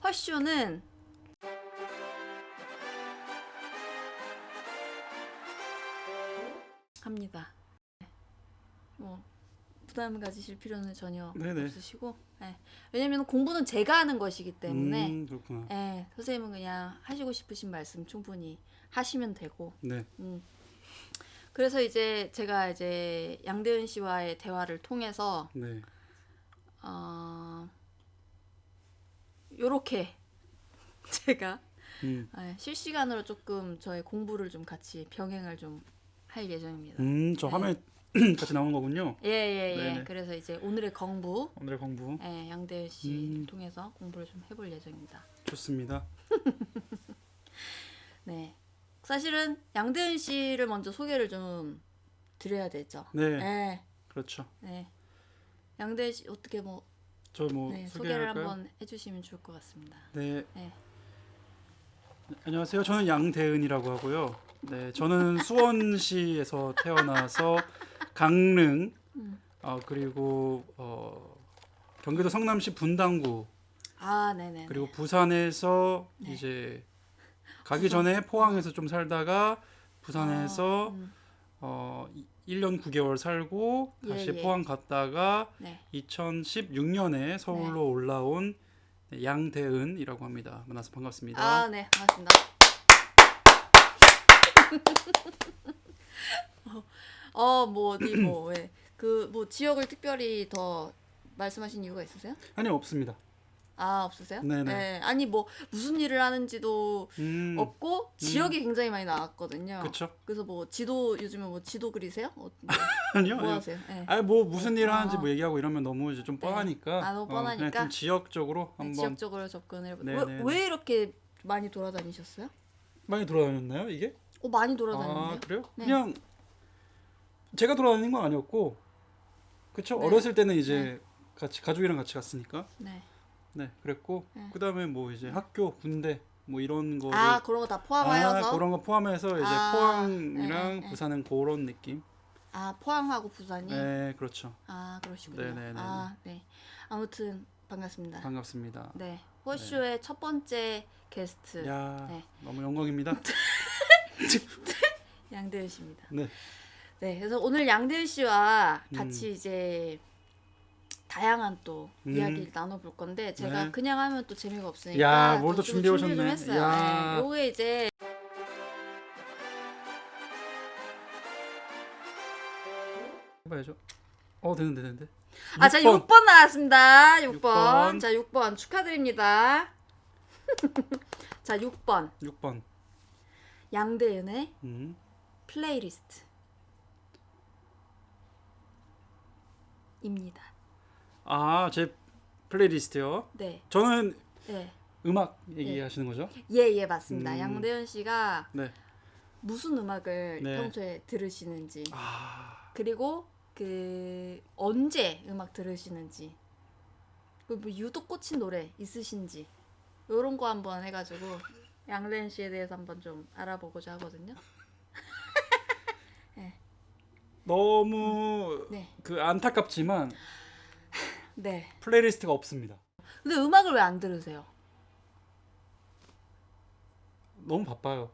허쇼는 합니다. 뭐 부담 가지실 필요는 전혀 네네. 없으시고, 네. 왜냐면 공부는 제가 하는 것이기 때문에, 그렇구나. 네, 선생님은 그냥 하시고 싶으신 말씀 충분히 하시면 되고, 네. 그래서 이제 제가 이제 양대은 씨와의 대화를 통해서 네. 요렇게 제가 음. 실시간으로 조금 저의 공부를 좀 같이 병행을 좀 할 예정입니다. 저 네. 화면에 같이 나오는 거군요. 예. 네네. 그래서 이제 오늘의 공부, 오늘의 공부. 양대은 씨 통해서 공부를 좀 해볼 예정입니다. 좋습니다. 네. 사실은 양대은 씨를 먼저 소개를 좀 드려야 되죠. 네. 네. 그렇죠. 네. 양대은 씨 어떻게 뭐 저 뭐 네, 소개를 소개할까요? 한번 해주시면 좋을 것 같습니다. 네. 네. 안녕하세요. 저는 양대은이라고 하고요. 네, 저는 수원시에서 태어나서 강릉 그리고 경기도 성남시 분당구 네네. 그리고 부산에서 네. 이제 가기 전에 포항에서 좀 살다가 부산에서 1년 9개월 살고 다시 예. 포항 갔다가 네. 2016년에 서울로 올라온 양대은이라고 합니다. 만나서 반갑습니다. 네, 반갑습니다. 뭐 어디 뭐 왜 그 뭐 지역을 특별히 더 말씀하신 이유가 있으세요? 아니 없습니다. 없으세요? 네네. 네, 아니 뭐 무슨 일을 하는지도 없고 지역이 굉장히 많이 나왔거든요. 그렇죠. 그래서 뭐 지도 요즘에 뭐 지도 그리세요? 아니요. 뭐 하세요? 네. 뭐 무슨 일을 하는지 뭐 얘기하고 이러면 너무 이제 좀 네. 뻔하니까. 너무 뻔하니까? 그냥 좀 지역적으로 네, 한번 지역적으로 접근을 해보. 네네네. 왜 이렇게 많이 돌아다니셨어요? 많이 돌아다녔나요, 이게? 많이 돌아다녔네요. 그래요? 네. 그냥 제가 돌아다닌 건 아니었고, 그쵸? 네. 어렸을 때는 이제 같이 가족이랑 같이 갔으니까. 네. 네, 그랬고 네. 그다음에 뭐 이제 학교, 군대 뭐 이런 거를 그런 거 다 포함하여서. 그런 거 포함해서 이제 포항이랑 네. 부산은 그런 느낌. 포항하고 부산이. 네, 그렇죠. 그러시군요. 네네네. 네. 아무튼 반갑습니다. 반갑습니다. 네. 호쇼의 첫 번째 게스트 야, 네. 너무 영광입니다. 양대은 씨입니다. 네. 네. 그래서 오늘 양대은 씨와 같이 이제 다양한 또 이야기를 나눠볼 건데 제가 네. 그냥 하면 또 재미가 없으니까 야, 뭘 또 좀 준비해 준비 좀 오셨네. 했어요. 야. 네. 요게 이제 해봐야죠. 되는데. 자, 6번 나왔습니다. 6번. 6번. 자, 6번 축하드립니다. 자, 6번. 6번. 양대은의 음. 플레이리스트 입니다. 제 플레이리스트요. 네. 저는 네. 음악 얘기하시는 거죠? 예, 맞습니다. 양대은 씨가 네. 무슨 음악을 네. 평소에 들으시는지, 그리고 언제 음악 들으시는지, 그리고 뭐 유독 꽂힌 노래 있으신지, 요런 거 한번 해가지고 양대은 씨에 대해서 한번 좀 알아보고자 하거든요. 너무 네. 안타깝지만 네. 플레이리스트가 없습니다. 근데 음악을 왜 안 들으세요? 너무 바빠요.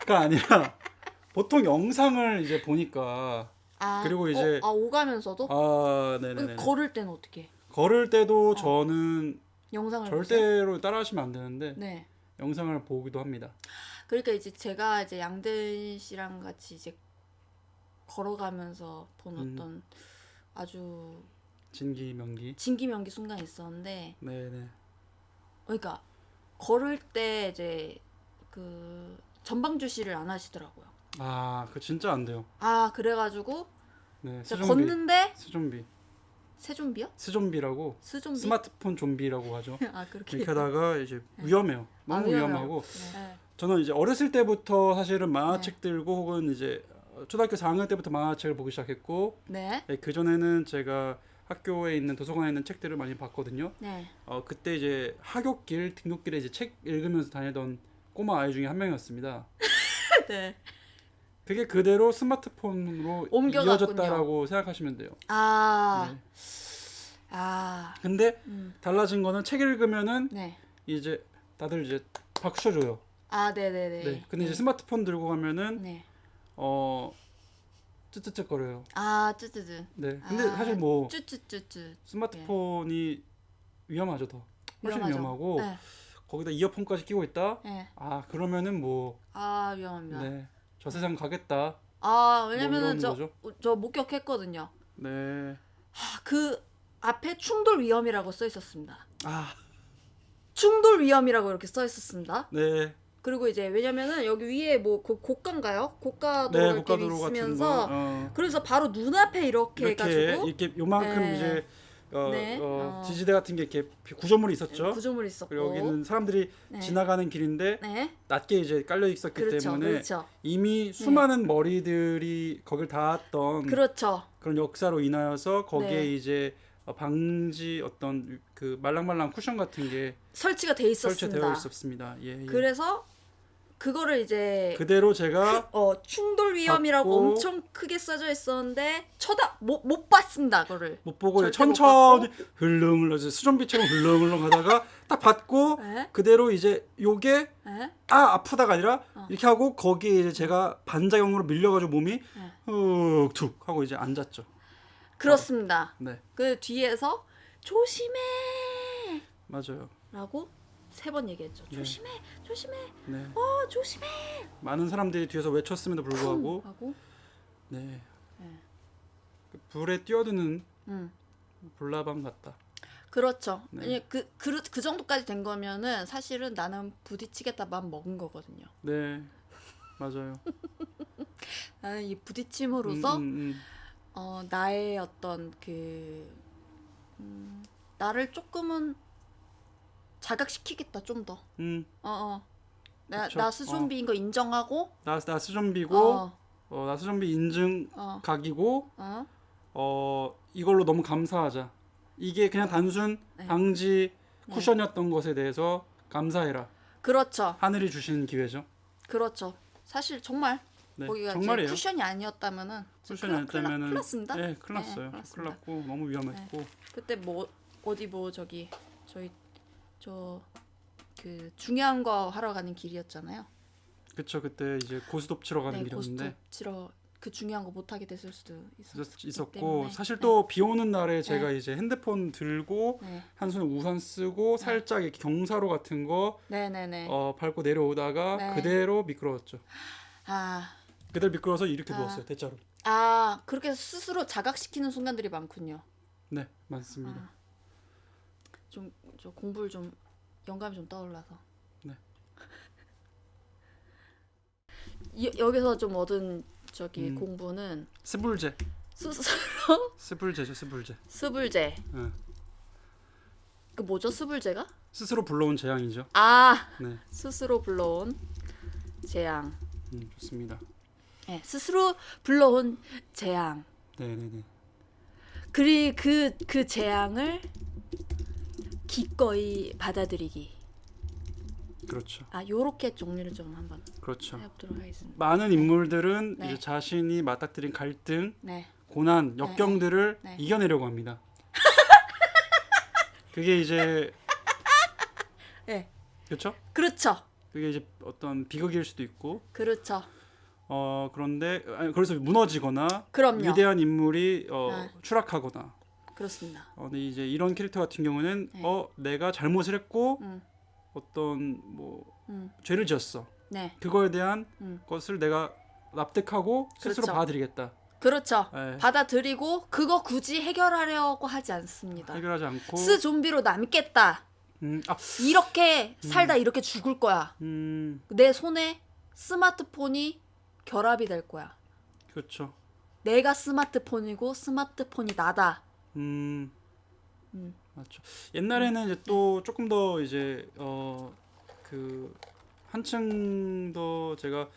가 아니라 보통 영상을 이제 보니까 그리고 이제 오가면서도? 네네네. 걸을 때는 어떻게? 걸을 때도 저는 영상을 보세요? 절대로 따라하시면 안 되는데 네. 영상을 보기도 합니다. 그러니까 이제 제가 이제 양대은 씨랑 같이 이제 걸어가면서 본 어떤 아주 진기명기. 진기명기 순간이 있었는데, 네네. 그러니까 걸을 때 이제 그 전방주시를 안 하시더라고요. 그 진짜 안 돼요. 그래가지고 네. 제가 스좀비. 걷는데 스좀비. 새좀비요? 스좀비라고. 스좀비? 스마트폰 좀비라고 하죠. 그렇게. 이렇게 하다가 이제 위험해요. 너무 위험하고. 네. 저는 이제 어렸을 때부터 사실은 만화책 들고 혹은 이제 초등학교 4학년 때부터 만화책을 보기 시작했고, 네. 그 전에는 제가 학교에 있는 도서관에 있는 책들을 많이 봤거든요. 네. 그때 이제 하굣길 등굣길에 이제 책 읽으면서 다니던 꼬마 아이 중에 한 명이었습니다. 네. 그게 그대로 스마트폰으로 옮겨갔군요. 이어졌다라고 생각하시면 돼요. 아, 네. 아, 근데 달라진 거는 책 읽으면은 네. 이제 다들 이제 박수 쳐줘요. 아, 네네네. 네. 근데 이제 스마트폰 들고 가면은 네. 쯧쯧쯧거려요. 아, 쯔쯔쯔. 네. 근데 아, 사실 뭐 쯔쯔쯔쯔. 스마트폰이 위험하죠, 더. 훨씬 위험하죠. 위험하고 네. 거기다 이어폰까지 끼고 있다. 네. 아, 그러면은 뭐 아, 위험합니다. 네. 저 세상 가겠다. 아, 뭐 왜냐면은 이런 거죠. 저 목격했거든요. 네. 아, 그 앞에 충돌 위험이라고 써 있었습니다. 아, 충돌 위험이라고 이렇게 써 있었습니다. 네. 그리고 이제 왜냐면은 여기 위에 뭐 고가인가요? 고가도로 네, 이렇게 고가도로 같은 있으면서 거. 그래서 바로 눈앞에 이렇게 해가지고 이렇게 요만큼 네. 이제 네. 지지대 같은 게 이렇게 구조물이 있었죠. 구조물이 있었고 그리고 여기는 사람들이 네. 지나가는 길인데 네. 낮게 이제 깔려 있었기 그렇죠. 때문에 그렇죠. 이미 수많은 머리들이 거길 닿았던 그렇죠. 그런 역사로 인하여서 거기에 네. 이제 방지 어떤 그 말랑말랑 쿠션 같은 게 설치가 돼 있었습니다. 설치되어 있었습니다. 예, 예. 그래서 그거를 이제 그대로 제가 충돌 위험이라고 받고 엄청 크게 써져 있었는데 못 봤습니다. 그거를. 못 보고 절대 못 천천히 흘렁흘렁 수좀비처럼 흘렁흘렁 하다가 딱 받고 네. 그대로 이제 요게 네. 아프다가 아니라 이렇게 하고 거기에 이제 제가 반작용으로 밀려가지고 몸이 툭 하고 이제 앉았죠. 그렇습니다. 네, 그 뒤에서 조심해 맞아요. 라고 3번 얘기했죠. 네. 조심해 조심해 네, 조심해 많은 사람들이 뒤에서 외쳤음에도 불구하고 하고 네, 네. 그 불에 뛰어드는 음. 불나방 같다. 그렇죠. 네. 아니, 그 정도까지 된 거면은 사실은 나는 부딪히겠다 마음 먹은 거거든요. 네, 맞아요. 나는 이 부딪힘으로써 음. 나의 어떤 나를 조금은 자각시키겠다 좀 더. 나 그쵸. 스존비인 거 인정하고. 나 수좀비고 어, 나 수좀비 인증 어, 각이고 어, 이걸로 너무 감사하자. 이게 그냥 단순 네. 방지 쿠션이었던 것에 대해서 감사해라. 그렇죠, 하늘이 주신 기회죠. 그렇죠. 사실 정말 네, 거기가 이제 정말이에요. 쿠션이 아니었다면은 쿠션이 아니었다면은 큰일 났습니다. 네, 큰일 났어요. 큰일 큰일 났습니다. 났고 너무 위험했고. 그때 뭐 어디 뭐 저기 저희 그 중요한 거 하러 가는 길이었잖아요. 그쵸, 그때 이제 고스톱 치러 가는 네, 길이었는데 고스톱 치러 그 중요한 거 못 하게 됐을 수도 있었고 때문에. 사실 또 비 오는 날에 제가 이제 핸드폰 들고 네, 한 손에 우산 쓰고 살짝 이렇게 경사로 같은 거 네네네. 밟고 내려오다가 네. 그대로 미끄러웠죠. 아, 그대로 미끄러워서 이렇게 누웠어요. 대자로. 그렇게 스스로 자각시키는 순간들이 많군요. 네, 맞습니다. 저 공부를 좀 영감이 좀 떠올라서. 네. 여기서 좀 얻은 저기 음. 공부는 스불제. 스스로 스불제죠, 스불제. 스불제. 네. 그 뭐죠, 스불제가? 스스로 불러온 재앙이죠. 네. 네, 스스로 불러온 재앙. 좋습니다. 네, 스스로 불러온 재앙. 네, 네, 네. 그리 그 재앙을 기꺼이 받아들이기. 그렇죠. 요렇게 정리를 좀 한번 그렇죠. 해보도록 하겠습니다. 많은 인물들은 네. 이제 자신이 맞닥뜨린 갈등, 네, 고난, 역경들을 네. 이겨내려고 합니다. 그게 이제 네, 그렇죠? 그렇죠, 그게 이제 어떤 비극일 수도 있고 그렇죠. 그런데 그래서 무너지거나 그럼요. 위대한 인물이 네. 추락하거나 그렇습니다. 근데 이제 이런 캐릭터 같은 경우는 네. 내가 잘못을 했고 음. 어떤 뭐 음. 죄를 지었어. 네, 그거에 대한 것을 것을 내가 납득하고 스스로 그렇죠. 받아들이겠다. 그렇죠. 네. 받아들이고 그거 굳이 해결하려고 하지 않습니다. 해결하지 않고 좀비로 남겠다. 음, 이렇게 살다 이렇게 죽을 거야. 내 손에 스마트폰이 결합이 될 거야. 그렇죠. 내가 스마트폰이고 스마트폰이 나다. 맞죠. 옛날에는 이제 또 조금 더 이제 그 한층 더 제가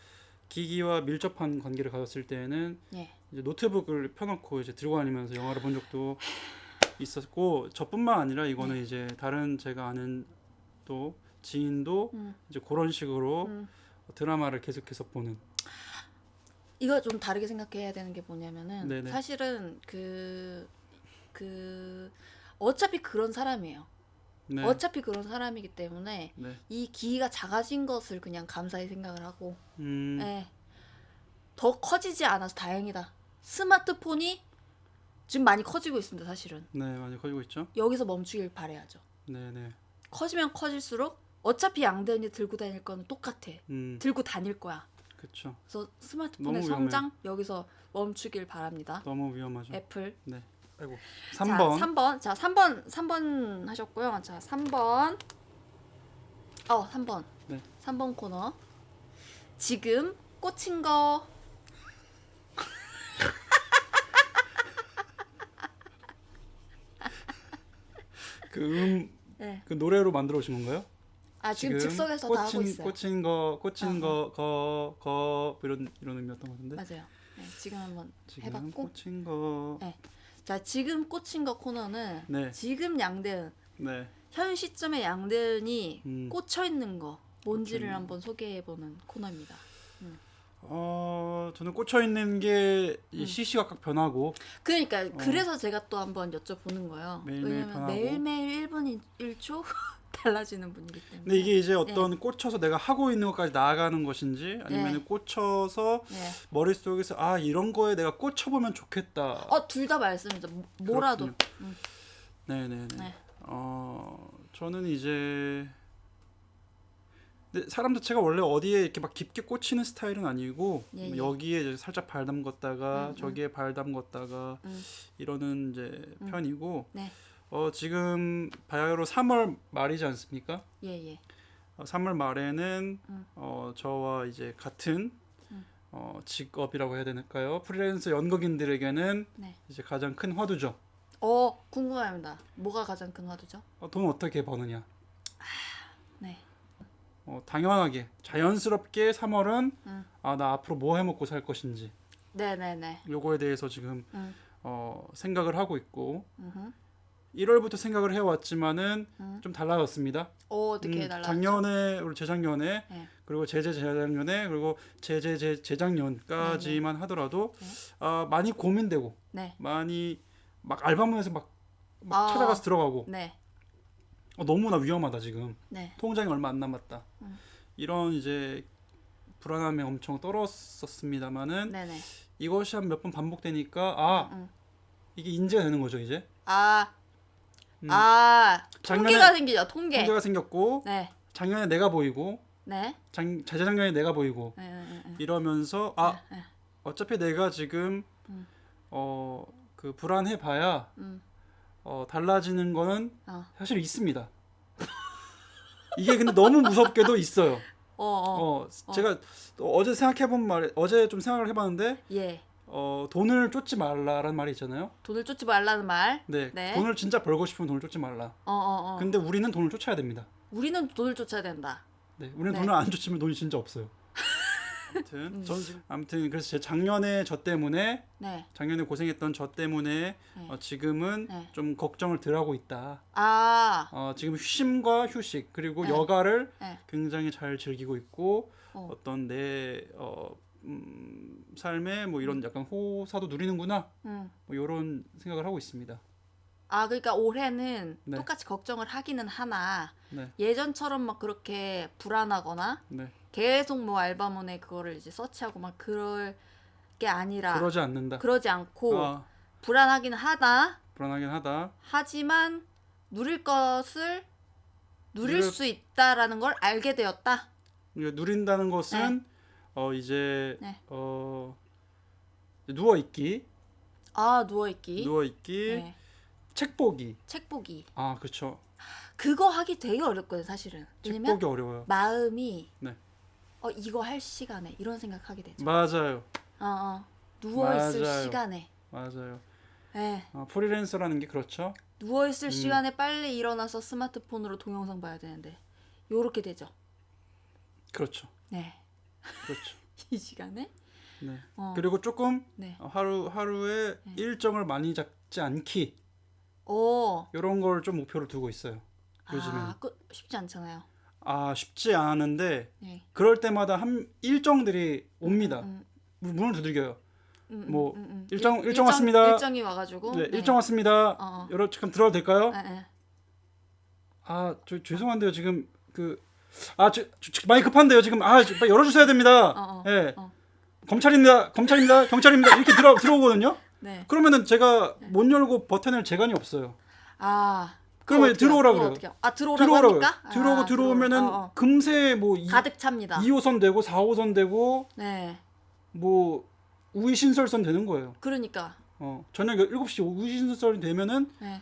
기기와 밀접한 관계를 가졌을 때에는 예. 이제 노트북을 펴놓고 이제 들고 다니면서 영화를 본 적도 있었고 저뿐만 아니라 이거는 이제 다른 제가 아는 또 지인도 이제 그런 식으로 드라마를 계속해서 보는. 이거 좀 다르게 생각해야 되는 게 뭐냐면은 네네. 사실은 어차피 그런 사람이에요. 네. 어차피 그런 사람이기 때문에 네. 이 기가 작아진 것을 그냥 감사히 생각을 하고 음. 예. 더 커지지 않아서 다행이다. 스마트폰이 지금 많이 커지고 있습니다. 사실은. 네, 많이 커지고 있죠. 여기서 멈추길 바라야죠. 네, 네. 커지면 커질수록 어차피 양대현이 들고 다닐 거는 똑같아. 들고 다닐 거야. 그렇죠. 그래서 스마트폰의 너무 성장 여기서 멈추길 바랍니다. 너무 위험하죠. 애플. 네. 아이고. 3번. 자, 3번. 자, 3번 하셨고요. 자, 3번. 3번. 네. 3번 코너. 지금 꽂힌 거. 네. 그 노래로 만들어 오신 건가요? 지금 즉석에서 다 하고 있어요. 꽂힌 거 이런 의미였던 것 같은데. 맞아요. 네, 지금 한번 지금 해봤고. 꽂힌 거. 네. 자, 지금 꽂힌 거 코너는 네. 지금 양대은 네. 현 시점에 양대은이 꽂혀 있는 거 뭔지를 한번 소개해보는 코너입니다. 저는 꽂혀 있는 게 시시각각 변하고. 그러니까 그래서 제가 또 한번 여쭤보는 거예요. 매일매일 왜냐면 변하고. 매일매일 1분 1초 달라지는 분이기 때문에. 근데 이게 이제 어떤 꽂혀서 내가 하고 있는 것까지 나아가는 것인지 아니면 네. 꽂혀서 네. 머릿속에서 이런 거에 내가 꽂혀보면 좋겠다. 둘 다 말씀이죠. 뭐라도. 네네네. 네. 저는 이제 근데 사람 자체가 원래 어디에 이렇게 막 깊게 꽂히는 스타일은 아니고 예, 예. 여기에 이제 살짝 발 담궜다가 저기에 발 담궜다가 이러는 이제 편이고 네. 지금 바야흐로 3월 말이지 않습니까? 예. 3월 말에는 저와 이제 같은 직업이라고 해야 되나요? 프리랜서 연극인들에게는 네. 이제 가장 큰 화두죠. 궁금합니다. 뭐가 가장 큰 화두죠? 돈 어떻게 버느냐. 네. 당연하게 자연스럽게 3월은 나 앞으로 뭐 해먹고 살 것인지 네네네. 요거에 대해서 지금 생각을 하고 있고 음흠. 1월부터 생각을 해왔지만은 좀 달라졌습니다. 어떻게 달라졌죠? 작년에 우리 재작년에 네. 그리고 재작년에 그리고 재작년까지만 하더라도 많이 고민되고 네. 많이 막 알바몬에서 막 찾아가서 들어가고 네. 너무나 위험하다 지금. 네. 통장이 얼마 안 남았다. 이런 이제 불안함에 엄청 떨었었습니다만은 네네. 이것이 한 몇 번 반복되니까 이게 인지가 되는 거죠 이제. 통계가 생기죠. 통계가 생겼고 네. 작년에 내가 보이고 네. 재작년에 내가 보이고 이러면서 어차피 내가 지금 그 불안해봐야 달라지는 거는 사실 있습니다. 이게 근데 너무 무섭게도 있어요. 제가 어제 어제 좀 생각을 해봤는데 예. 돈을 쫓지 말라라는 말이 있잖아요. 돈을 쫓지 말라는 말. 네. 네. 돈을 진짜 벌고 싶으면 돈을 쫓지 말라. 근데 우리는 돈을 쫓아야 됩니다. 우리는 돈을 쫓아야 된다. 네. 우리는 네. 돈을 안 쫓으면 돈이 진짜 없어요. 아무튼 그래서 제 작년에 저 때문에 네. 작년에 고생했던 저 때문에 지금은 좀 걱정을 덜 하고 있다. 지금 쉼과 휴식 그리고 여가를 굉장히 잘 즐기고 있고 어떤 내 삶에 뭐 이런 약간 호사도 누리는구나. 뭐 이런 생각을 하고 있습니다. 그러니까 올해는 똑같이 걱정을 하기는 하나 예전처럼 막 그렇게 불안하거나 계속 뭐 알바몬에 그거를 이제 서치하고 막 그럴 게 아니라 그러지 않는다. 그러지 않고 불안하긴 하다. 하지만 누릴 것을 누릴 수 있다라는 걸 알게 되었다. 누린다는 것은 이제 누워 있기. 누워 있기. 책 보기. 그렇죠. 그거 하기 되게 어렵거든 사실은. 책 보기 어려워요. 마음이 이거 할 시간에 이런 생각하게 되죠. 맞아요. 누워 있을 시간에. 맞아요. 네. 프리랜서라는 게 그렇죠. 누워 있을 시간에 빨리 일어나서 스마트폰으로 동영상 봐야 되는데 요렇게 되죠. 그렇죠. 네. 그렇죠. 이 시간에. 네. 그리고 조금 네. 하루에 일정을 많이 잡지 않기. 이런 걸 좀 목표로 두고 있어요. 요즘에는. 쉽지 않잖아요. 쉽지 않은데 그럴 때마다 일정들이 옵니다. 문을 두들겨요. 뭐 일정 왔습니다. 일정이 와가지고. 네, 일정 왔습니다. 여러 지금 들어도 될까요? 죄송한데요 지금 많이 급한데요 지금 빨리 열어주셔야 됩니다. 네. 검찰입니다. 경찰입니다. 이렇게 들어오거든요. 네. 그러면은 제가 못 열고 버텨낼 재간이 없어요. 그러면 어떡해요? 들어오라고 그거 그래요. 어떡해요? 들어오라고 하니까? 들어오면은 금세 뭐 가득 찹니다. 2호선 되고 4호선 되고 네. 뭐 우이신설선 되는 거예요. 그러니까. 저녁 7시 우이신설이 되면은 네.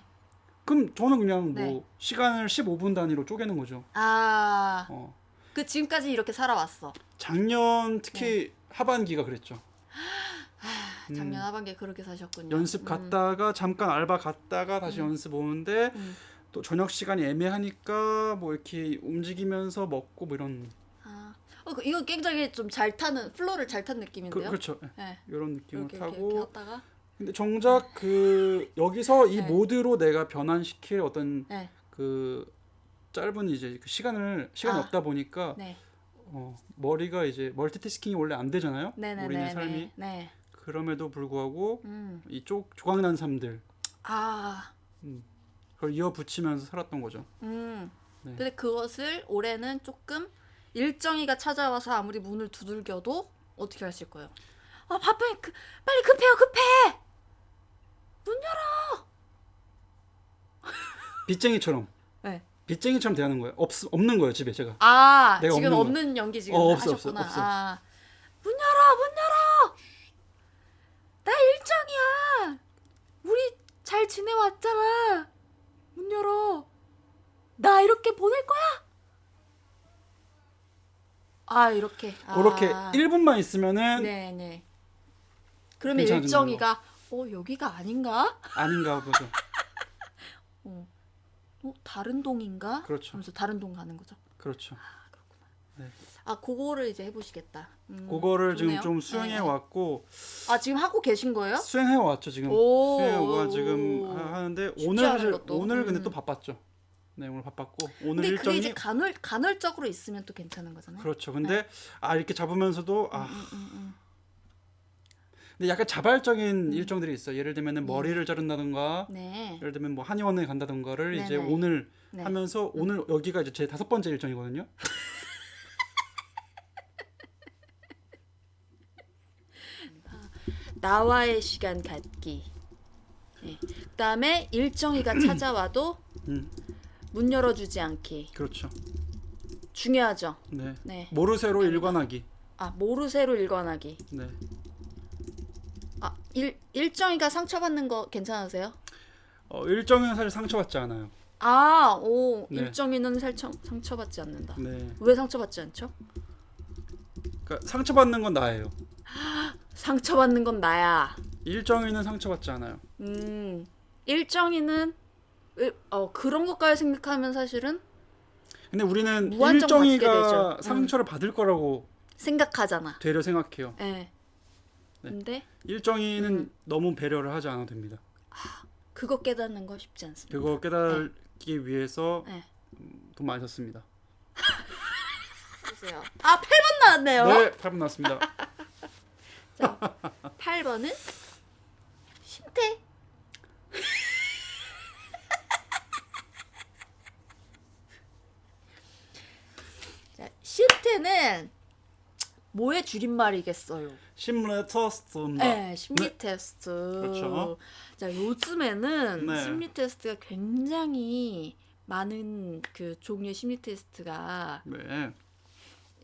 그럼 저는 그냥 뭐 네. 시간을 15분 단위로 쪼개는 거죠. 그 지금까지 이렇게 살아왔어. 작년 특히 하반기가 그랬죠. 작년 하반기에 그렇게 사셨군요. 연습 갔다가 잠깐 알바 갔다가 다시 연습 오는데 또 저녁 시간이 애매하니까 뭐 이렇게 움직이면서 먹고 뭐 이런. 이거 굉장히 좀 잘 타는 플로를 잘 탄 느낌인데요. 그렇죠. 네. 이런 느낌을 이렇게, 타고. 이렇게 하다가. 근데 정작 여기서 이 네. 모드로 내가 변환시킬 어떤 네. 그 짧은 이제 시간이 없다 보니까 네. 머리가 이제 멀티태스킹이 원래 안 되잖아요. 네네네. 우리는 삶이. 네. 그럼에도 불구하고 이쪽 조각난 삶들 그걸 이어붙이면서 살았던 거죠. 네. 네. 근데 그것을 올해는 조금 일정이가 찾아와서 아무리 문을 두들겨도 어떻게 하실 거예요? 바빠요. 빨리 급해요. 급해. 문 열어. 빚쟁이처럼. 네. 빚쟁이처럼 대하는 거예요. 없는 거예요 집에 제가. 내가 지금 없는 연기 지금 없어. 하셨구나. 문 열어. 나 일정이야. 우리 잘 지내왔잖아. 문 열어. 나 이렇게 보낼 거야. 이렇게. 그렇게 1분만 있으면은 네네. 그러면 괜찮아지는 일정이가 여기가 아닌가? 아닌가 보죠. 다른 동인가? 그렇죠. 하면서 다른 동 가는 거죠. 그렇죠. 그렇구나. 네. 그거를 이제 해보시겠다. 그거를 좋네요. 지금 좀 수행해 왔고. 지금 하고 계신 거예요? 수행해 왔죠 지금. 수행하고 지금 하는데 오늘 근데 또 바빴죠. 네 오늘 바빴고 오늘 근데 일정이. 그게 이제 간헐적으로 있으면 또 괜찮은 거잖아요. 그렇죠. 근데 이렇게 잡으면서도 근데 약간 자발적인 일정들이 있어요. 예를 들면은 머리를 자른다든가, 네. 예를 들면 뭐 한의원에 간다든가를 네네. 이제 오늘 네. 하면서 오늘 여기가 이제 제 5번째 일정이거든요. 나와의 시간 갖기. 네. 그다음에 일정이가 찾아와도 문 열어주지 않기. 그렇죠. 중요하죠. 네. 네. 모르쇠로 일관하기. 모르쇠로 일관하기. 네. 일정이가 상처받는 거 괜찮으세요? 일정은 사실 상처받지 않아요. 네. 일정이는 상처받지 않는다. 네. 왜 상처받지 않죠? 그러니까 상처받는 건 나예요. 상처받는 건 나야. 일정이는 상처받지 않아요. 일정이는 그런 것까지 생각하면 사실은 근데 우리는 무한정 받게 일정이가 되죠. 상처를 받을 거라고 생각하잖아. 되려 생각해요. 네. 근데 일정이는 너무 배려를 하지 않아도 됩니다. 그거 깨닫는 거 쉽지 않습니다. 그거 깨닫기 위해서 네. 돈 많이 썼습니다. 보세요. 8번 나왔네요. 네, 8분 나왔습니다. 자, 8번은 심태. 자, 심태는 뭐의 줄임말이겠어요? 심리 테스트입니다. 네, 심리 테스트. 그렇죠. 자, 요즘에는 네. 심리 테스트가 굉장히 많은 그 종류의 심리 테스트가 네.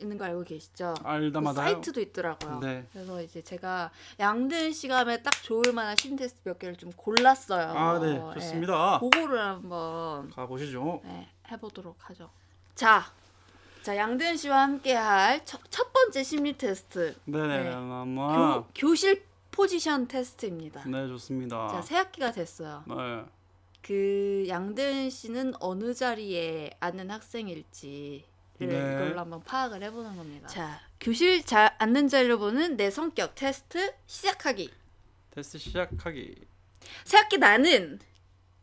있는 거 알고 계시죠? 알다마다요. 그 사이트도 있더라고요. 네. 그래서 이제 제가 양든 씨가 하면 딱 좋을 만한 심리 테스트 몇 개를 좀 골랐어요. 네, 좋습니다. 그거를 한번 가보시죠. 해보도록 하죠. 자, 양든 씨와 함께할 첫 번째 심리 테스트. 네네. 교실 포지션 테스트입니다. 네, 좋습니다. 자, 새 학기가 됐어요. 네. 그 양든 씨는 어느 자리에 앉는 학생일지 이걸로 한번 파악을 해보는 겁니다. 자, 교실 앉는 자리로 보는 내 성격 테스트 시작하기. 테스트 시작하기. 새 학기 나는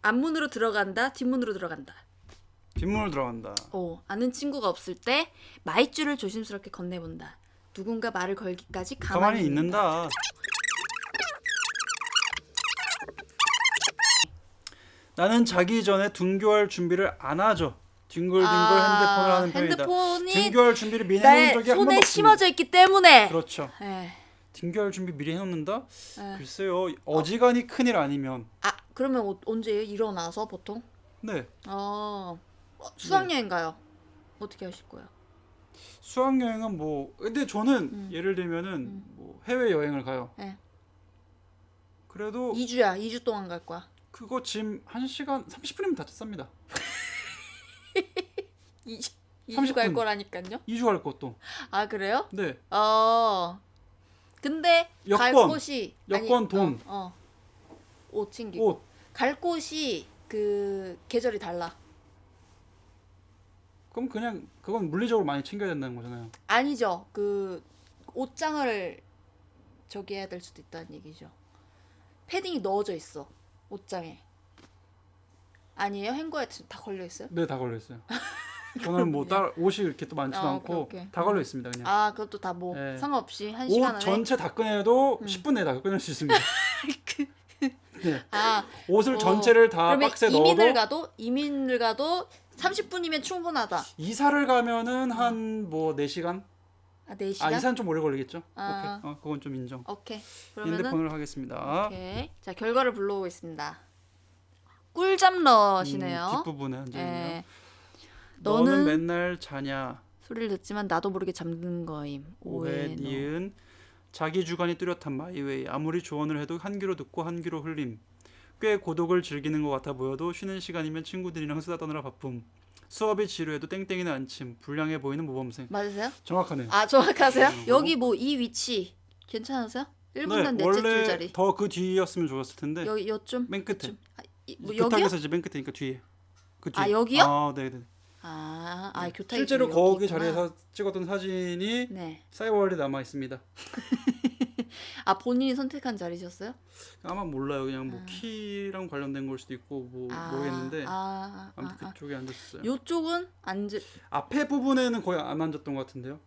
앞문으로 들어간다, 뒷문으로 들어간다. 뒷문으로 들어간다. 아는 친구가 없을 때 마이쮸를 조심스럽게 건네본다. 누군가 말을 걸기까지 가만히 있는다. 나는 자기 전에 등교할 준비를 안 하죠. 뒹굴뒹굴 핸드폰을 하는 편이다. 핸드폰이 등교할 준비를 미리 내 해놓은 적이 한 번도 손에 없습니다. 심어져 있기 때문에. 그렇죠. 예. 등교할 준비 미리 해놓는다? 예. 글쎄요. 어지간히 큰일 아니면. 그러면 언제예요? 일어나서 보통? 네. 수학여행 가요. 어떻게 하실 거예요? 수학여행은 뭐 근데 저는 예를 들면은 뭐 해외 여행을 가요. 네. 그래도 2주 동안 갈 거야. 그거 짐 1시간 30분이면 다 찼습니다. 2주 30분. 갈 거라니까요. 2주 갈 것도. 아 그래요? 네. 근데 갈 여권, 곳이 여권, 돈. 옷 챙기고 옷. 갈 곳이 그 계절이 달라. 그럼 그냥 그건 물리적으로 많이 챙겨야 된다는 거잖아요. 아니죠. 그 옷장을 저기 해야 될 수도 있다는 얘기죠. 패딩이 넣어져 있어 옷장에. 아니에요? 행거에 다 걸려 있어요? 네, 다 걸려 있어요. 저는 뭐 따로 옷이 이렇게 또 많지도 않고 그렇게. 다 걸려 있습니다, 그냥. 그것도 다 뭐 네. 상관없이 1시간 옷 안에. 전체 다 꺼내도 10분 내에 다 꺼낼 수 있습니다. 네. 옷을 전체를 다 그러면 박스에 이민을 가도 30분이면 충분하다. 이사를 가면은 한 뭐 4시간? 4시간? 이사는 좀 오래 걸리겠죠? 아. 오케이. 그건 좀 인정. 오케이. 그러면은 핸드폰을 하겠습니다. 오케이. 자, 결과를 불러오겠습니다. 꿀잠러시네요. 뒷부분에 앉아 있네요. 예. 너는 맨날 자냐? 소리를 듣지만 나도 모르게 잠든 거임. 오해 니은 자기 주관이 뚜렷한 마이웨이. 아무리 조언을 해도 한 귀로 듣고 한 귀로 흘림. 꽤 고독을 즐기는 것 같아 보여도 쉬는 시간이면 친구들이랑 수다 떠느라 바쁨. 수업이 지루해도 땡땡이는 안침. 불량해 보이는 모범생. 맞으세요? 정확하네요. 정확하세요? 여기 뭐 이 위치 괜찮으세요? 1분단 넷째 원래 줄자리. 더 그 뒤였으면 좋았을 텐데. 요쯤? 맨 끝에. 뭐 교탁에서 여기요? 이제 맨 끝이니까 뒤에. 그 뒤에. 여기요? 네. 교탁이 실제로 여기 거기 있구나. 자리에서 찍었던 사진이 네. 사이버월드에 남아 있습니다. 본인이 선택한 자리셨어요? 아마 몰라요. 그냥 뭐 키랑 관련된 걸 수도 있고 뭐 모르겠는데 아무튼 그쪽에 앉았어요. 요쪽은 앞에 부분에는 거의 안 앉았던 것 같은데요.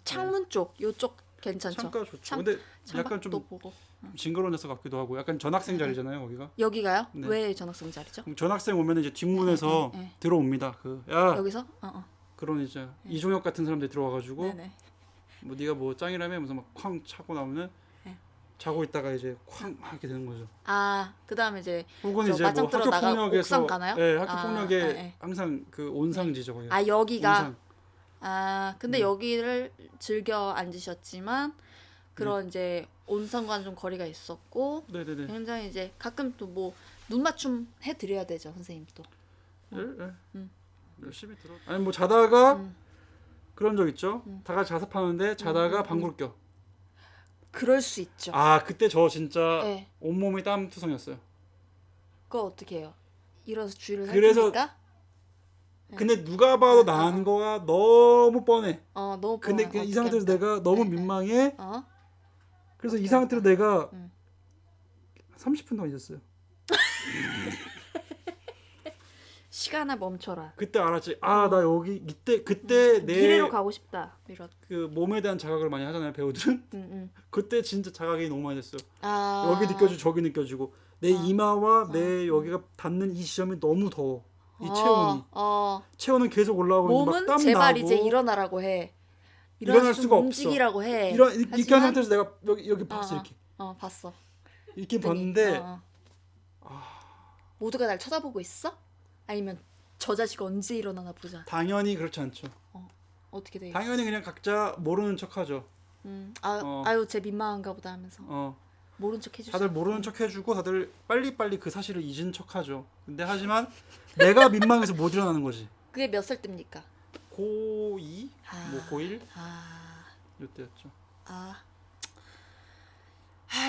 창문 쪽 요쪽 괜찮죠? 창가 좋죠. 근데 약간 좀 보고. 징그러운 녀석 같기도 하고 약간 전학생 자리잖아요, 거기가. 여기가요? 네. 왜 전학생 자리죠? 그럼 전학생 오면 이제 뒷문에서 들어옵니다. 여기서? 그런 이제 이종혁 같은 사람들이 들어와가지고 네네. 뭐 네가 뭐 짱이라며 무슨 막 쾅 차고 나오면 자고 있다가 이제 쾅 막 이렇게 되는 거죠. 그다음에 이제 혹은 이제 뭐 학교 폭력에서 옥상 가나요? 네, 학교 폭력에 항상 그 온상지죠, 거기. 여기가 온상. 근데 여기를 즐겨 앉으셨지만 그런 이제 온상과는 좀 거리가 있었고 네네네. 굉장히 이제 가끔 또 뭐 눈 맞춤 해 드려야 되죠, 선생님 또. 열심히 들어. 아니 뭐 자다가 그런 적 있죠. 다 같이 자습하는데 자다가 방구를 껴. 그럴 수 있죠. 그때 저 진짜 네. 온몸이 땀투성이었어요. 그거 어떻게 해요? 일어서 주위를 그래서 살피니까? 근데 누가 봐도 난 거가 너무 뻔해. 너무 근데 뻔해. 이 상태에서 내가 너무 민망해. 그래서 이 상태로 내가 30분 동안 있었어요. 시간을 멈춰라. 그때 알았지. 나 여기 그때 내 미래로 가고 싶다. 이런. 그 몸에 대한 자각을 많이 하잖아요, 배우들은. 그때 진짜 자각이 너무 많이 됐어요. 여기 느껴지고 저기 느껴지고 내 이마와 내 여기가 닿는 이 지점이 너무 더워. 이 체온이. 체온은 계속 올라오고 몸은 막 땀 제발 나고. 이제 일어나라고 해. 일어날 수가 움직이라고 해. 이렇게 한 상태에서 내가 여기 봤어 이렇게. 봤어. 이렇게 봤는데 모두가 날 쳐다보고 있어? 아니면 저 자식 언제 일어나나 보자. 당연히 그렇지 않죠. 어떻게 돼? 당연히 그냥 각자 모르는 척하죠. 아유 쟤 민망한가 보다 하면서 모른 척 해주죠. 다들 모르는 척 해주고 다들 빨리빨리 그 사실을 잊은 척하죠. 근데 하지만 내가 민망해서 못 일어나는 거지. 그게 몇 살 때입니까? 고2? 뭐 고1? 이때였죠.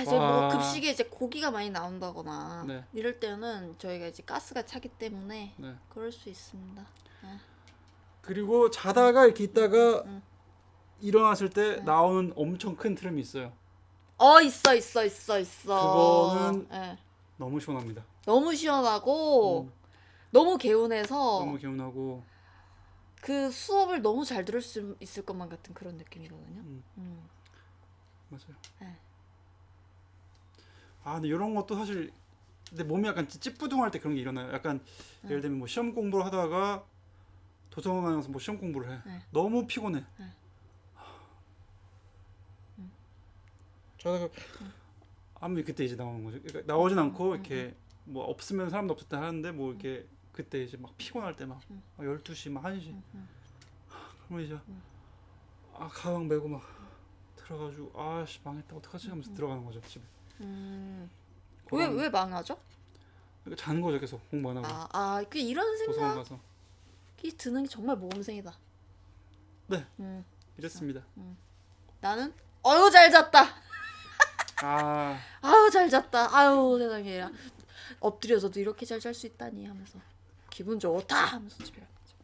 이제 뭐 급식에 이제 고기가 많이 나온다거나 네. 이럴 때는 저희가 이제 가스가 차기 때문에 네. 그럴 수 있습니다. 그리고 자다가 이렇게 있다가 일어났을 때 나오는 엄청 큰 트램이 있어요. 있어. 그거는 너무 시원합니다. 너무 시원하고 너무 개운해서 너무 개운하고 그 수업을 너무 잘 들을 수 있을 것만 같은 그런 느낌이거든요. 맞아요. 네. 근데 이런 것도 사실 근데 몸이 약간 찌뿌둥할 때 그런 게 일어나요. 약간 예를 들면 뭐 시험 공부를 하다가 도서관 가서 뭐 시험 공부를 해. 너무 피곤해. 저는 아무 그때 이제 나오는 거죠. 그러니까 나오진 않고 이렇게 뭐 없으면 사람도 없을 때 하는데 뭐 이렇게 그때 이제 막 피곤할 때 막 12시 막 1시 그러면 이제 가방 메고 막 들어가지고 아씨 망했다 어떡하지 하면서 들어가는 거죠 집에. 왜 망하죠? 그러니까 자는 거죠 계속 공부 안 하고. 그 이런 도서관 가서. 생각이 드는 게 정말 모범생이다. 네. 이랬습니다. 나는 어유 잘 잤다. 아 아유 잘 잤다. 아유 세상에 엎드려서도 이렇게 잘 잘 수 있다니 하면서 기분 좋다 하면서 집에 갔죠.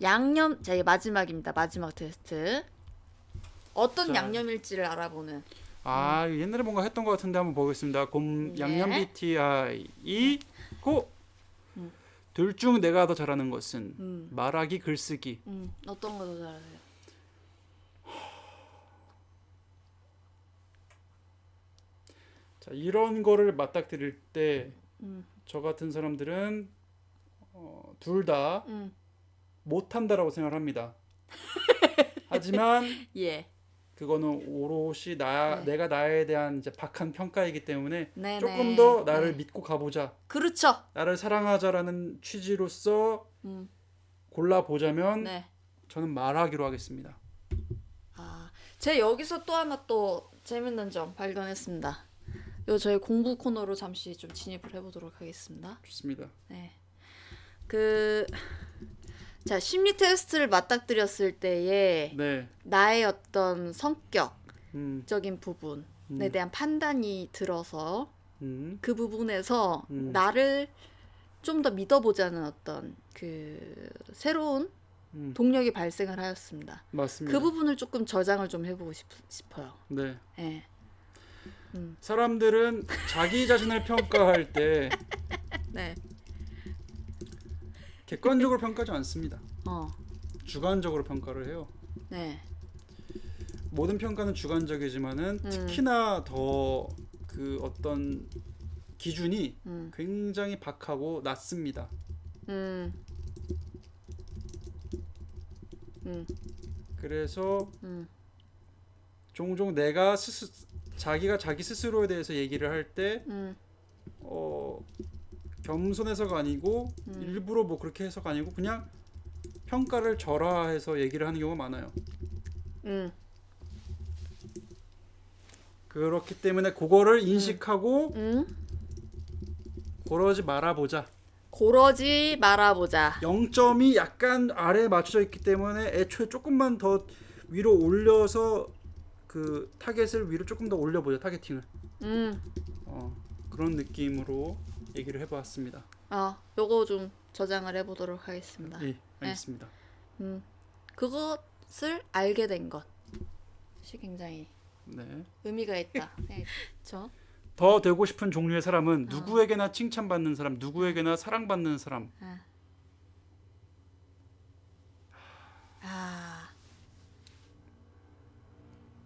양념 자 이게 마지막입니다. 마지막 테스트. 어떤 자. 양념일지를 알아보는. 옛날에 뭔가 했던 것 같은데 한번 보겠습니다. 곰 네. 양념 BTI 고. 둘 중 내가 더 잘하는 것은 말하기 글쓰기. 어떤 거 더 잘하세요? 자 이런 거를 맞닥뜨릴 때 저 같은 사람들은 둘 다 못한다라고 생각을 합니다. 하지만 예. 그거는 오롯이 네. 내가 나에 대한 이제 박한 평가이기 때문에 네네. 조금 더 나를 네. 믿고 가보자. 그렇죠. 나를 사랑하자라는 취지로서 골라보자면 네. 저는 말하기로 하겠습니다. 제가 여기서 또 하나 또 재밌는 점 발견했습니다. 요 저희 공부 코너로 잠시 좀 진입을 해보도록 하겠습니다. 좋습니다. 네. 자 심리 테스트를 맞닥뜨렸을 때에 네. 나의 어떤 성격적인 음, 부분에 대한 판단이 들어서 그 부분에서 음. 나를 좀 더 믿어보자는 어떤 그 새로운 음. 동력이 발생을 하였습니다. 맞습니다. 그 부분을 조금 저장을 좀 해보고 싶어요. 네. 네. 사람들은 자기 자신을 평가할 때 네. 객관적으로 평가하지 않습니다. 어. 주관적으로 평가를 해요. 네. 모든 평가는 주관적이지만은 특히나 더 그 어떤 기준이 굉장히 박하고 낮습니다. 그래서 종종 내가 자기가 자기 스스로에 대해서 얘기를 할 때 겸손해서가 아니고 일부러 뭐 그렇게 해서가 아니고 그냥 평가를 절하해서 얘기를 하는 경우가 많아요. 그렇기 때문에 그거를 인식하고 그러지 말아보자. 고러지 말아보자. 0점이 약간 아래에 맞춰져 있기 때문에 애초에 조금만 더 위로 올려서 그 타겟을 위로 조금 더 올려보자. 타겟팅을. 그런 느낌으로 얘기를 해봤습니다. 요거 좀 저장을 해보도록 하겠습니다. 예, 알겠습니다. 그것을 알게 된 것이 굉장히 네. 의미가 있다. 그렇죠? 더 되고 싶은 종류의 사람은 누구에게나 칭찬받는 사람, 누구에게나 사랑받는 사람.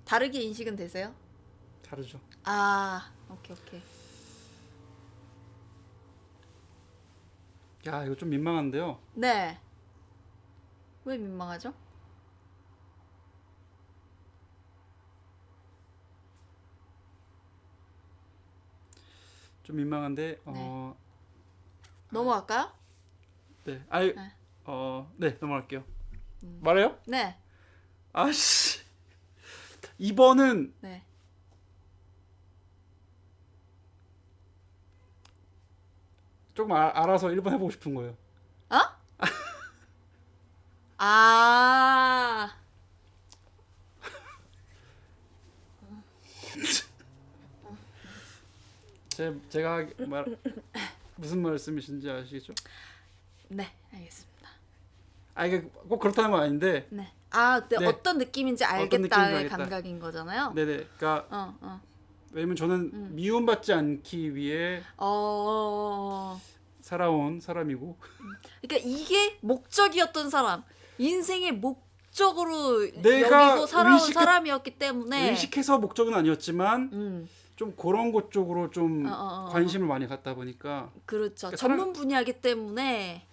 다르게 인식은 되세요? 다르죠. 오케이. 야, 이거 좀 민망한데요. 네. 왜 민망하죠? 좀 민망한데 넘어갈까요? 네. 네. 네, 넘어갈게요. 말해요? 네. 아씨. 2번은 네. 조금 알아서 1번 해보고 싶은 거예요. 제가 무슨 말씀이신지 아시겠죠? 네, 알겠습니다. 이게 꼭 그렇다는 건 아닌데. 네. 네. 어떤 느낌인지 알겠다의 감각인 거잖아요. 네네. 그러니까 왜냐면 저는 미움받지 않기 위해 살아온 사람이고. 그러니까 이게 목적이었던 사람, 인생의 목적으로 내가 여기고 살아온 사람이었기 때문에 의식해서 목적은 아니었지만 좀 그런 것 쪽으로 좀 관심을 많이 갖다 보니까 그렇죠. 그러니까 전문 분야이기 때문에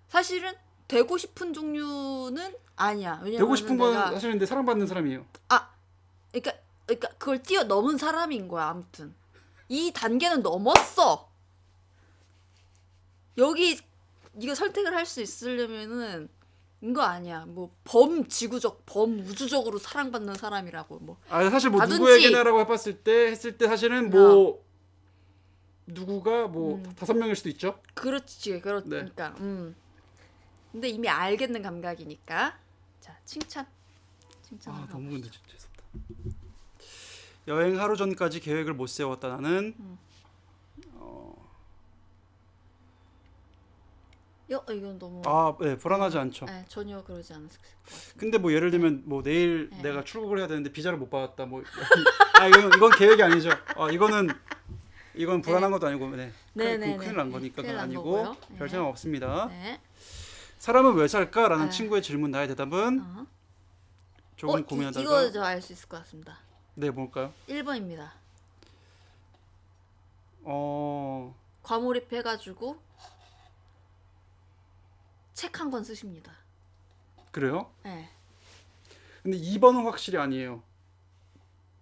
사실은 되고 싶은 종류는 아니야. 왜냐면 되고 싶은 건 내가 사실은 내 사랑받는 사람이에요. 그러니까 그걸 뛰어넘은 사람인 거야. 아무튼 이 단계는 넘었어. 여기 네가 선택을 할 수 있으려면은 이거 아니야. 뭐 범지구적, 범우주적으로 사랑받는 사람이라고 뭐. 사실 뭐 가든지. 누구에게나라고 했을 때 사실은 뭐 누구가 뭐 5명일 수도 있죠. 그렇지. 그러니까. 근데 이미 알겠는 감각이니까. 자, 칭찬. 너무 근데 진짜 재밌다. 여행 하루 전까지 계획을 못 세웠다 나는. 이건 너무. 네, 불안하지 않죠. 네, 전혀 그러지 않았을 것 같습니다. 근데 뭐 예를 들면 뭐 내일 내가 출국을 해야 되는데 비자를 못 받았다 뭐 이건 계획이 아니죠. 이건 불안한 것도 아니고 큰일 난 거니까 그건 아니고 별 생각 없습니다. 네. 사람은 왜 살까라는 친구의 질문 나의 대답은 조금 고민하다가 이거 저 알 수 있을 것 같습니다. 네, 뭘까요? 1번입니다. 과몰입해가지고 책 한 권 쓰십니다. 그래요? 네. 근데 2번은 확실히 아니에요.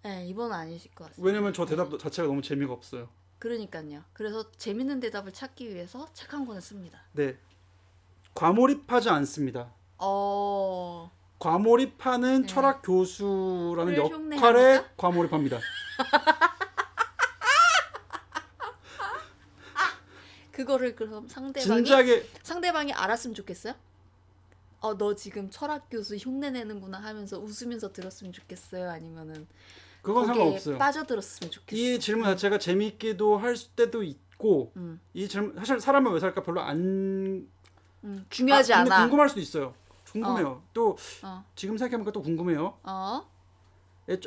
네, 2번은 아니실 것 같습니다. 왜냐면 저 대답 자체가 너무 재미가 없어요. 그러니까요. 그래서 재밌는 대답을 찾기 위해서 책 한 권을 씁니다. 네. 과몰입하지 않습니다. 과몰입하는 철학 교수라는 역할에 흉내합니까? 과몰입합니다. 그거를 그럼 상대방이 알았으면 좋겠어요? 너 지금 철학 교수 흉내 내는구나 하면서 웃으면서 들었으면 좋겠어요? 아니면은 그건 상관없어요. 빠져들었으면 좋겠어요. 이 질문 자체가 재미있기도 할 때도 있고 이 질문 사실 사람은 왜 살까 별로 안 중요하지 근데 않아. 궁금할 수도 있어요. 궁금해요. 또 지금 생각해보니까 또 궁금해요.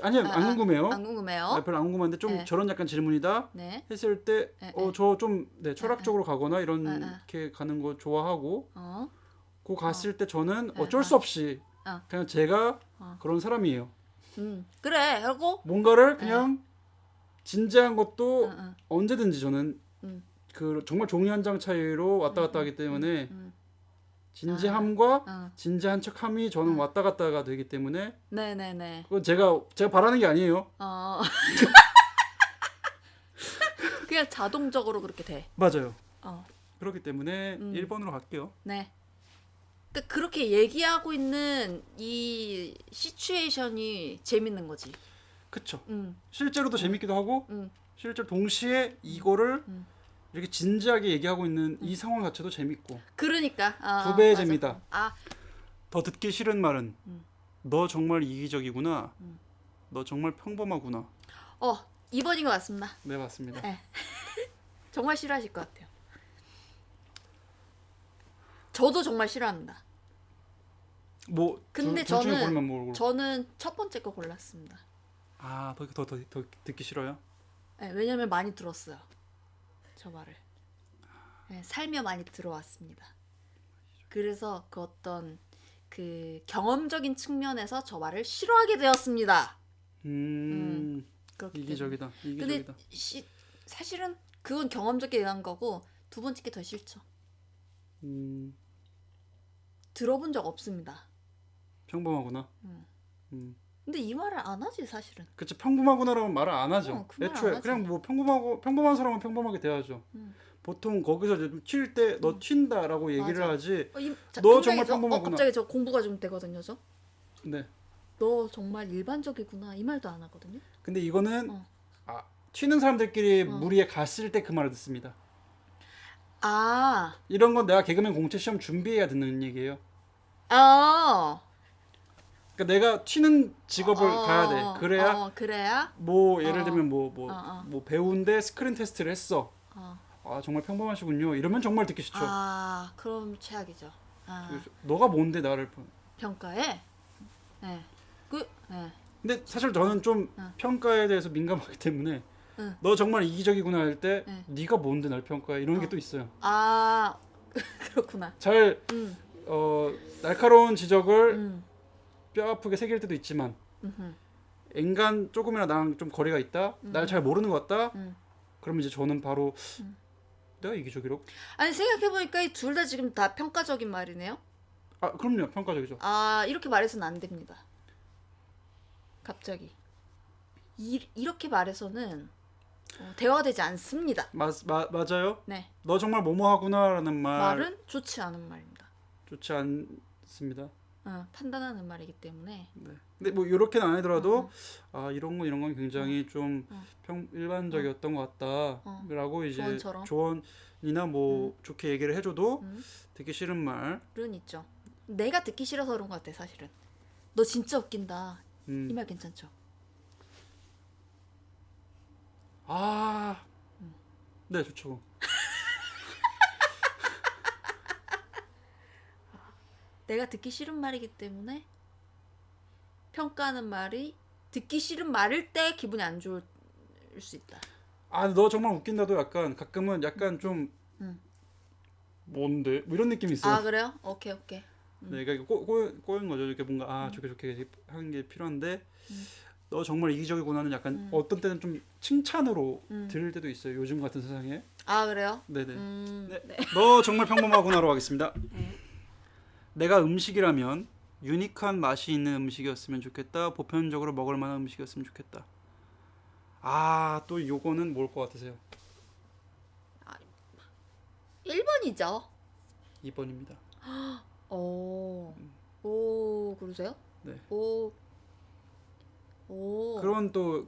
아니요, 안 궁금해요. 안 궁금해요. 별로 안 궁금한데 좀 저런 약간 질문이다 했을 때 저 좀 철학적으로 가거나 이렇게 가는 거 좋아하고 그 갔을 때 저는 어쩔 수 없이 그냥 제가 그런 사람이에요. 그래. 그리고 뭔가를 그냥 진지한 것도 언제든지 저는 그 정말 종이 한 장 차이로 왔다 갔다 하기 때문에 진지함과 진지한 척함이 저는 왔다 갔다가 되기 때문에 네네네. 그건 제가 바라는 게 아니에요. 그냥 자동적으로 그렇게 돼. 맞아요. 그렇기 때문에 1번으로 갈게요. 네. 그러니까 그렇게 얘기하고 있는 이 시츄에이션이 재밌는 거지. 그쵸. 실제로도 재밌기도 하고 실제로 동시에 이거를 이렇게 진지하게 얘기하고 있는 이 상황 자체도 재밌고 그러니까 2배의 재미다. 아, 더 듣기 싫은 말은 너 정말 이기적이구나. 너 정말 평범하구나. 2번인 것 같습니다. 네, 맞습니다. 네. 정말 싫어하실 것 같아요. 저도 정말 싫어합니다. 뭐 근데 둘 중에 고르면 뭐 저는 첫 번째 거 골랐습니다. 더 듣기 싫어요? 네, 왜냐면 많이 들었어요. 저 말을. 네, 살며 많이 들어왔습니다. 그래서 그 어떤 그 경험적인 측면에서 저 말을 싫어하게 되었습니다. 이기적이다. 근데 사실은 그건 경험적에 의한 거고 두 번째 게 더 싫죠. 들어본 적 없습니다. 평범하구나. 근데 이 말을 안 하지 사실은. 그치, 평범하구나라는 말을 안 하죠. 그 말을 애초에 안 하지. 그냥 뭐 평범한 사람은 평범하게 대하죠. 보통 거기서 튈 때 너 튄다라고 얘기를 맞아. 하지. 너 정말 평범하구나. 갑자기 저 공부가 좀 되거든요, 저. 네. 너 정말 일반적이구나 이 말도 안 하거든요. 근데 이거는 튀는 사람들끼리 무리에 갔을 때 그 말을 듣습니다. 이런 건 내가 개그맨 공채 시험 준비해야 듣는 얘기예요. 그러니까 내가 튀는 직업을 가야 돼. 그래야 뭐 예를 들면 뭐 배우인데 스크린 테스트를 했어. 정말 평범하시군요. 이러면 정말 듣기 싫죠. 그럼 최악이죠. 너가 뭔데 나를 평가해? 네. 근데 사실 저는 좀 평가에 대해서 민감하기 때문에 너 정말 이기적이구나 할 때 네가 뭔데 날 평가해 이런 게 또 있어요. 그렇구나. 잘 날카로운 지적을 뼈 아프게 새길 때도 있지만 인간 조금이나 나랑 좀 거리가 있다. 날 잘 모르는 것 같다. 그러면 이제 저는 바로 내가 이기적이라고? 아니 생각해보니까 이 둘 다 지금 다 평가적인 말이네요. 아 그럼요, 평가적이죠. 아 이렇게 말해서는 안 됩니다. 갑자기 이렇게 말해서는 대화가 되지 않습니다. 맞아요. 네. 너 정말 뭐뭐하구나라는 말은 좋지 않은 말입니다. 좋지 않습니다. 판단하는 말이기 때문에. 네. 근데 뭐 이렇게는 안 하더라도 아 이런 건 굉장히 좀 일반적이었던 것 같다라고 이제 조언처럼. 조언이나 뭐 좋게 얘기를 해줘도 듣기 싫은 말은 있죠. 내가 듣기 싫어서 그런 것 같아 사실은. 너 진짜 웃긴다. 이 말 괜찮죠? 아, 네 좋죠. 내가 듣기 싫은 말이기 때문에 평가하는 말이 듣기 싫은 말일 때 기분이 안 좋을 수 있다. 아, 너 정말 웃긴다도 약간 가끔은 약간 좀 뭔데? 뭐 이런 느낌이 있어요. 아 그래요? 오케이. 네, 그러니까 꼬인 거죠. 이렇게 뭔가 좋게 하는 게 필요한데 너 정말 이기적이구나는 약간 어떤 때는 좀 칭찬으로 들을 때도 있어요. 요즘 같은 세상에. 아 그래요? 네네. 네. 너 정말 평범하구나로 하겠습니다. 네. 내가 음식이라면 유니크한 맛이 있는 음식이었으면 좋겠다. 보편적으로 먹을 만한 음식이었으면 좋겠다. 아, 또 요거는 뭘 것 같으세요? 1번이죠. 2번입니다. 오 그러세요? 네. 오.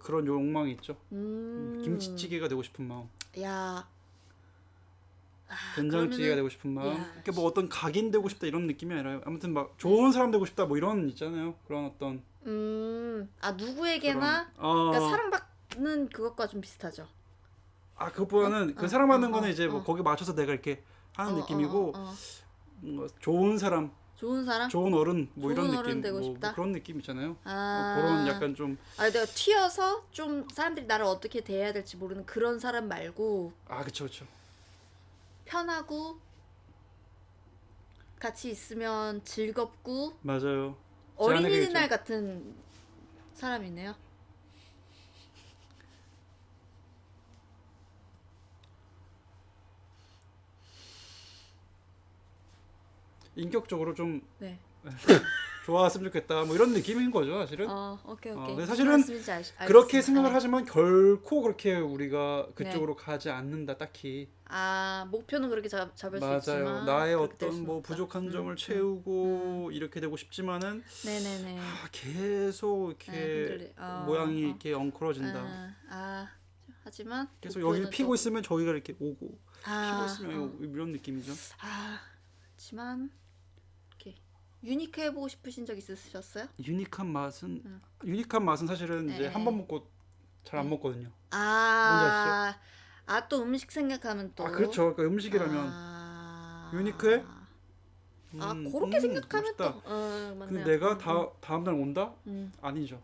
그런 욕망이 있죠. 김치찌개가 되고 싶은 마음. 야. 된장찌개가 되고 싶은 마음. 야, 이렇게 뭐 어떤 각인 되고 싶다 이런 느낌이 아니라 아무튼 막 좋은 사람 되고 싶다 뭐 이런 있잖아요. 그런 어떤 누구에게나 그런, 그러니까 사랑받는 그것과 좀 비슷하죠. 아 그것보다는 그 사랑받는 거는 이제 뭐 거기 맞춰서 내가 이렇게 하는 느낌이고 뭔가 좋은 사람, 좋은 어른 뭐 이런 좋은 어른 느낌, 되고 뭐 싶다? 그런 느낌 있잖아요. 그런 약간 좀 내가 튀어서 좀 사람들이 나를 어떻게 대해야 될지 모르는 그런 사람 말고 그쵸. 편하고 같이 있으면 즐겁고 맞아요. 어린이날 같은 사람이네요. 인격적으로 좀 네. 좋아했으면 좋겠다 뭐 이런 느낌인 거죠 사실은. 오케이. 근데 사실은 그렇게 생각을 하지만 결코 그렇게 우리가 그쪽으로 가지 않는다 딱히. 목표는 그렇게 잡을 맞아요. 수 있지만 나의 어떤 뭐 부족한 점을 채우고 이렇게 되고 싶지만은 네네네. 계속 이렇게 모양이 이렇게 엉클어진다. 하지만 계속 여기 피고 있으면 저기가 이렇게 오고 피고 있으면 이런 느낌이죠. 하지만 이렇게 유니크해 보고 싶으신 적 있으셨어요? 유니크한 맛은 사실은 이제 한 번 먹고 잘 안 먹거든요. 뭔지 아시죠? 또 음식 생각하면 또 그렇죠. 그러니까 음식이라면 유니크해? 그렇게 생각하면 멋있다. 또 맞네요. 근데 내가 다음 날 온다? 아니죠.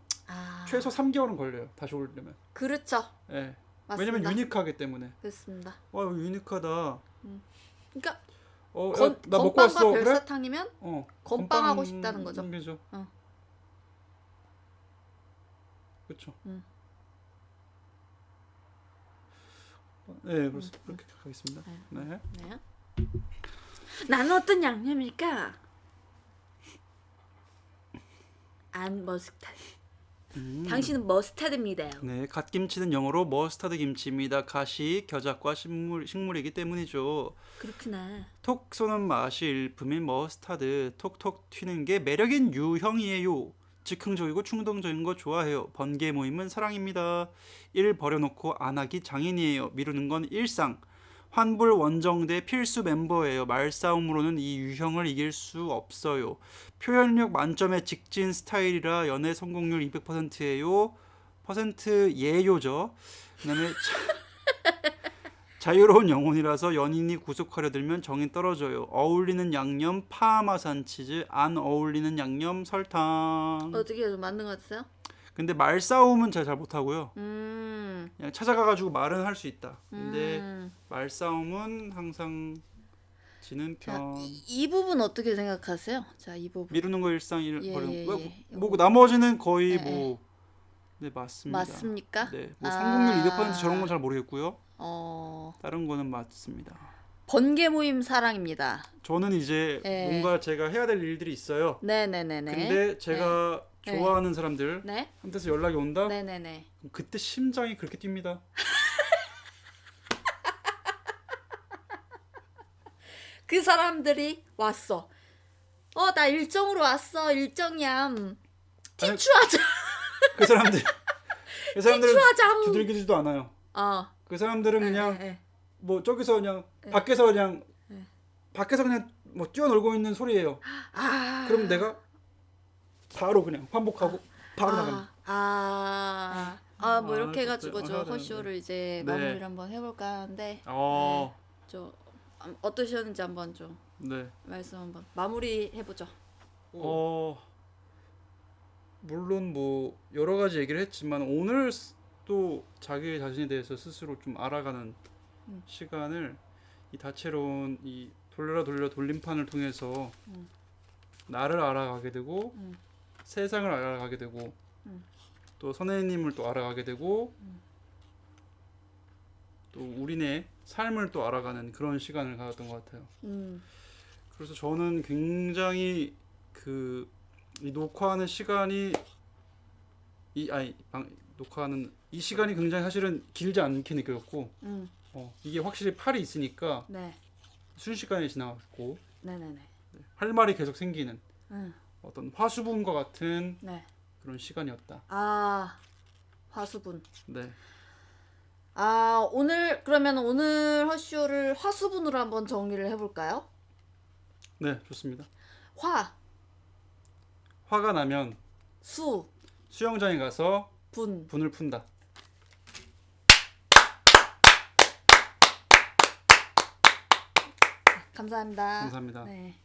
최소 3개월은 걸려요. 다시 오려면. 그렇죠. 네. 맞습니다. 왜냐면 유니크하기 때문에. 그렇습니다. 유니크하다. 그러니까 나 먹고 건빵과 왔어. 그래? 별사탕이면 건빵하고 싶다는 거죠. 그죠. 그렇죠. 네, 그렇게 가겠습니다. 네. 나는 어떤 양념일까? 안 머스타드. 당신은 머스타드입니다. 네, 갓김치는 영어로 머스타드 김치입니다. 갓이 겨자과 식물이기 때문이죠. 그렇구나. 톡 쏘는 맛이 일품인 머스타드. 톡톡 튀는 게 매력인 유형이에요. 즉흥적이고 충동적인 거 좋아해요. 번개 모임은 사랑입니다. 일 버려놓고 안 하기 장인이에요. 미루는 건 일상. 환불 원정대 필수 멤버예요. 말싸움으로는 이 유형을 이길 수 없어요. 표현력 만점의 직진 스타일이라 연애 성공률 200%예요. 예요죠. 그다음에 자유로운 영혼이라서 연인이 구속하려 들면 정이 떨어져요. 어울리는 양념 파마산 치즈, 안 어울리는 양념 설탕. 어떻게 해도 맞는 것 같아요? 근데 말싸움은 잘 못하고요. 그냥 찾아가가지고 말은 할 수 있다. 근데 말싸움은 항상 지는 편. 이 부분 어떻게 생각하세요? 자, 이 부분. 미루는 거 일상 버리는 거. 뭐 나머지는 거의 뭐 네, 맞습니다. 맞습니까? 네, 뭐 성공률 200% 저런 건 잘 모르겠고요. 어, 다른 거는 맞습니다. 번개 모임 사랑입니다. 저는 이제 네. 뭔가 제가 해야 될 일들이 있어요. 네네네네. 근데 제가 네. 좋아하는 사람들 네. 한테서 연락이 온다. 네네네. 그때 심장이 그렇게 뜁니다. 그 사람들이 왔어. 나 일정으로 왔어. 일정이야. 티추하자. 그 사람들 그 사람들은 티추하자. 두들기지도 않아요. 그 사람들은 그냥 뭐 저기서 그냥 밖에서 그냥 밖에서 그냥 뭐 뛰어놀고 있는 소리예요. 그럼 내가 바로 그냥 환복하고 바로 나갑니다. 뭐 이렇게 해가지고 해야 저 되는데. 허쇼를 이제 네. 마무리를 한번 해볼까 하는데 좀 어떠셨는지 한번 좀 네. 말씀 한번 마무리 해보죠. 물론 뭐 여러 가지 얘기를 했지만 오늘 또 자기 자신에 대해서 스스로 좀 알아가는 시간을 이 다채로운 이 돌려라 돌려 돌림판을 통해서 나를 알아가게 되고 세상을 알아가게 되고 또 선생님을 또 알아가게 되고 또 우리네 삶을 또 알아가는 그런 시간을 가졌던 것 같아요. 그래서 저는 굉장히 이 녹화하는 시간이 녹화하는 이 시간이 굉장히 사실은 길지 않게 느껴졌고 이게 확실히 팔이 있으니까 네. 순식간에 지나갔고 네네네. 할 말이 계속 생기는 어떤 화수분과 같은 네. 그런 시간이었다. 화수분. 네. 그러면 오늘 허쇼를 화수분으로 한번 정리를 해볼까요? 네, 좋습니다. 화가 나면 수영장에 가서 분을 푼다. 감사합니다. 감사합니다. 네.